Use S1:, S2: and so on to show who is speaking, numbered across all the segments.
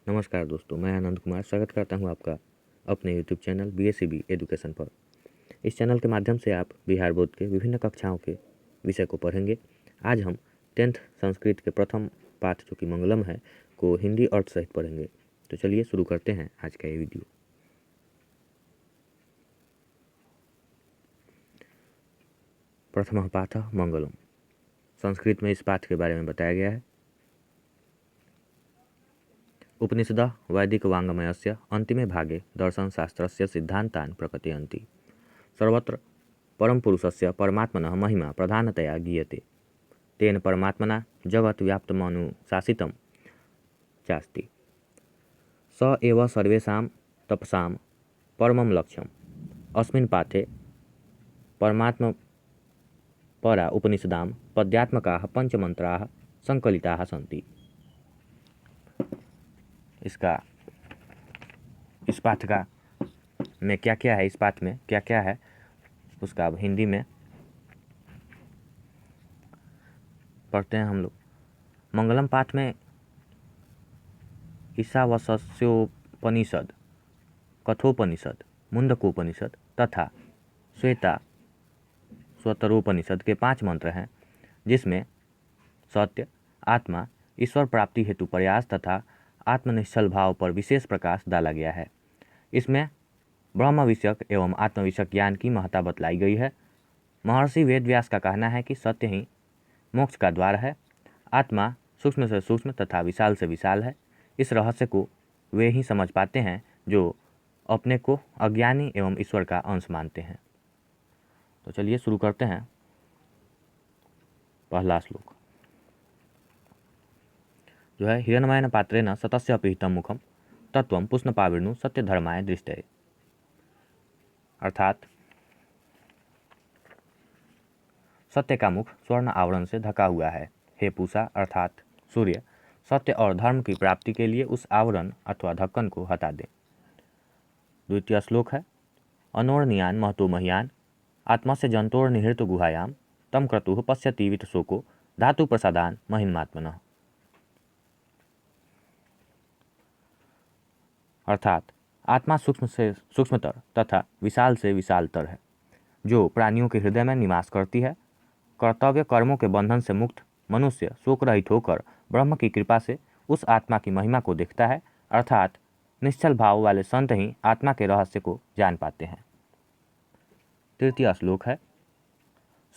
S1: नमस्कार दोस्तों, मैं आनंद कुमार स्वागत करता हूं आपका अपने यूट्यूब चैनल BSCB एजुकेशन पर। इस चैनल के माध्यम से आप बिहार बोर्ड के विभिन्न कक्षाओं के विषय को पढ़ेंगे। आज हम 10th संस्कृत के प्रथम पाठ जो कि मंगलम है को हिंदी अर्थ सहित पढ़ेंगे। तो चलिए शुरू करते हैं आज का ये वीडियो। प्रथम पाठ मंगलम। संस्कृत में इस पाठ के बारे में बताया गया है। उपनिषदः वैदिकवाङ्मयस्य अन्तिमे भागे दर्शनशास्त्रस्य सिद्धान्तान् प्रकटयन्ति। सर्वत्र परमपुरुषस्य परमात्मनः महिमा प्रधानतया गीयते। तेन परमात्मना जगत् व्याप्तमनुशासितं चास्ति। स एव सर्वेषां तपसां परमं लक्ष्यम्। अस्मिन् पाठे परमात्मपरा उपनिषदां पद्यात्मकाः पंचमन्त्राः संकलिताः सन्ति। इस पाठ का में क्या क्या है, इस पाठ में क्या क्या है उसका अब हिंदी में पढ़ते हैं हम लोग। मंगलम पाठ में ईशावास्योपनिषद, कठोपनिषद, मुंडकोपनिषद तथा श्वेता स्वतरोपनिषद के 5 मंत्र हैं, जिसमें सत्य, आत्मा, ईश्वर प्राप्ति हेतु प्रयास तथा आत्मनिश्चल भाव पर विशेष प्रकाश डाला गया है। इसमें ब्रह्म विषयक एवं आत्म विषयक ज्ञान की महत्ता बतलाई गई है। महर्षि वेदव्यास का कहना है कि सत्य ही मोक्ष का द्वार है। आत्मा सूक्ष्म से सूक्ष्म तथा विशाल से विशाल है। इस रहस्य को वे ही समझ पाते हैं जो अपने को अज्ञानी एवं ईश्वर का अंश मानते हैं। तो चलिए शुरू करते हैं। पहला श्लोक जो है, हिरण्मयेन पात्रेण सतस्य अपीहितं मुखम तत्वं पुष्णपाविर्नु सत्यधर्माय दृष्टये। अर्थात सत्य का मुख स्वर्ण आवरण से ढका हुआ है। हे पूषा अर्थात सूर्य, सत्य और धर्म की प्राप्ति के लिए उस आवरण अथवा ढक्कन को हटा दे। द्वितीय श्लोक है, अनोर्नियान महतो मह्यान आत्मस्य जंतोर निहृत गुहायाम तम क्रतुः पश्यति वितशोको धातु प्रसादान महिन्मात्मनः। अर्थात आत्मा सूक्ष्म से सूक्ष्मतर तथा विशाल से विशालतर है, जो प्राणियों के हृदय में निवास करती है। कर्तव्य कर्मों के बंधन से मुक्त मनुष्य शोक रहित होकर ब्रह्म की कृपा से उस आत्मा की महिमा को देखता है। अर्थात निश्चल भाव वाले संत ही आत्मा के रहस्य को जान पाते हैं। तृतीय श्लोक है,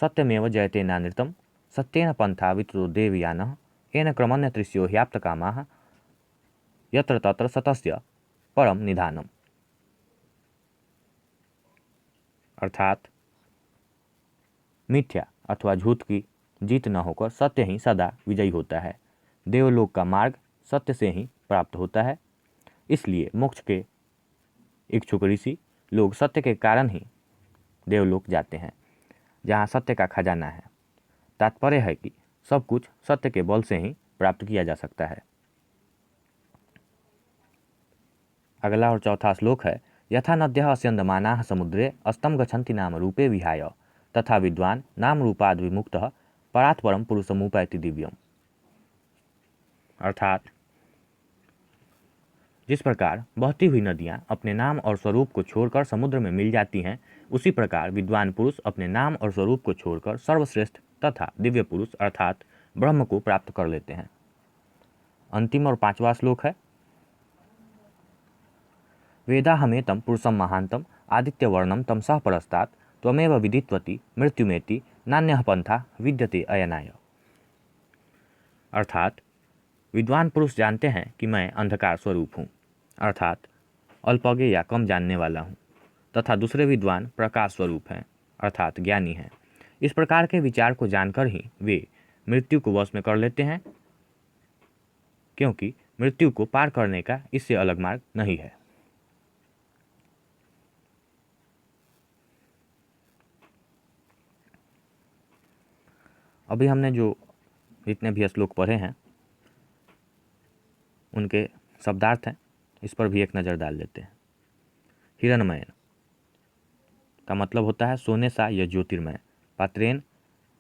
S1: सत्यमेव जयते नानृतम सत्येन पंथा वितरो देवयानः येन क्रमण्य तृष्यो ह्याप्त कामाः यत्र तत्र सतस्य परम निधानम। अर्थात मिथ्या अथवा झूठ की जीत न होकर सत्य ही सदा विजयी होता है। देवलोक का मार्ग सत्य से ही प्राप्त होता है। इसलिए मोक्ष के इच्छुक ऋषि लोग सत्य के कारण ही देवलोक जाते हैं, जहाँ सत्य का खजाना है। तात्पर्य है कि सब कुछ सत्य के बल से ही प्राप्त किया जा सकता है। अगला और चौथा श्लोक है, यथा नद्यः अस्यन्दमानाः समुद्रे अस्तं गच्छन्ति नाम रूपे विहाय तथा विद्वान नाम रूपाद विमुक्तः परात् परम पुरुषमुपैति दिव्यम। अर्थात जिस प्रकार बहती हुई नदियाँ अपने नाम और स्वरूप को छोड़कर समुद्र में मिल जाती हैं, उसी प्रकार विद्वान पुरुष अपने नाम और स्वरूप को छोड़कर सर्वश्रेष्ठ तथा दिव्य पुरुष अर्थात ब्रह्म को प्राप्त कर लेते हैं। अंतिम और 5वां श्लोक है, वेदाहमेतं पुरुषं महांतं आदित्यवर्णं तमसः परस्तात् त्वमेव विदित्वति मृत्युमेति नान्यः पंथा विद्यते अयनाय। अर्थात विद्वान पुरुष जानते हैं कि मैं अंधकार स्वरूप हूँ, अर्थात अल्पज्ञ या कम जानने वाला हूँ, तथा दूसरे विद्वान प्रकाश स्वरूप हैं, अर्थात ज्ञानी हैं। इस प्रकार के विचार को जानकर ही वे मृत्यु को वश में कर लेते हैं, क्योंकि मृत्यु को पार करने का इससे अलग मार्ग नहीं है। अभी हमने जो जितने भी श्लोक पढ़े हैं उनके शब्दार्थ हैं, इस पर भी एक नज़र डाल लेते हैं। हिरण्मयेन का मतलब होता है सोने सा या ज्योतिर्मय। पात्रेन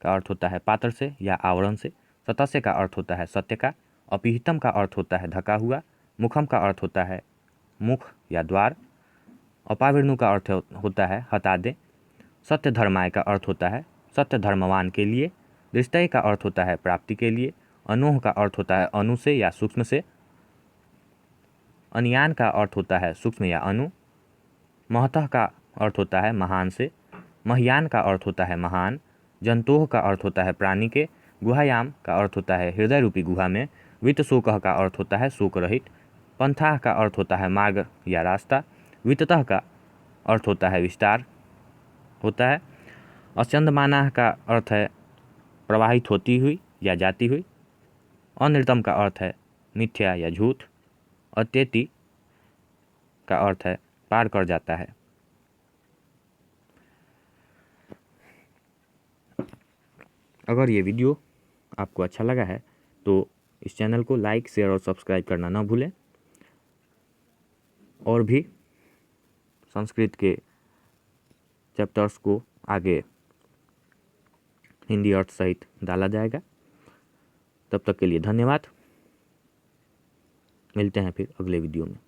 S1: का अर्थ होता है पात्र से या आवरण से। सतस्य का अर्थ होता है सत्य का। अपीहितम का अर्थ होता है ढका हुआ। मुखम का अर्थ होता है मुख या द्वार। अपावृणु का अर्थ होता है हटा दे। सत्य धर्माय का अर्थ होता है सत्य धर्मवान के लिए। दृष्टय का अर्थ होता है प्राप्ति के लिए। अनोह का अर्थ होता है अनु से या सूक्ष्म से। अनियान का अर्थ होता है सूक्ष्म या अनु। महतः का अर्थ होता है महान से। महियान का अर्थ होता है महान। जंतोह का अर्थ होता है प्राणी के। गुहायाम का अर्थ होता है हृदय रूपी गुहा में। वित्तशोकः का अर्थ होता है शोक रहित। पंथाः का अर्थ होता है मार्ग या रास्ता। वित्ततः का अर्थ होता है विस्तार होता है। अस्यंदमानाः का अर्थ है प्रवाहित होती हुई या जाती हुई। अनृतम का अर्थ है मिथ्या या झूठ। अत्येति का अर्थ है पार कर जाता है। अगर ये वीडियो आपको अच्छा लगा है तो इस चैनल को लाइक शेयर और सब्सक्राइब करना ना भूलें। और भी संस्कृत के चैप्टर्स को आगे हिंदी अर्थ सहित डाला जाएगा। तब तक के लिए धन्यवाद। मिलते हैं फिर अगले वीडियो में।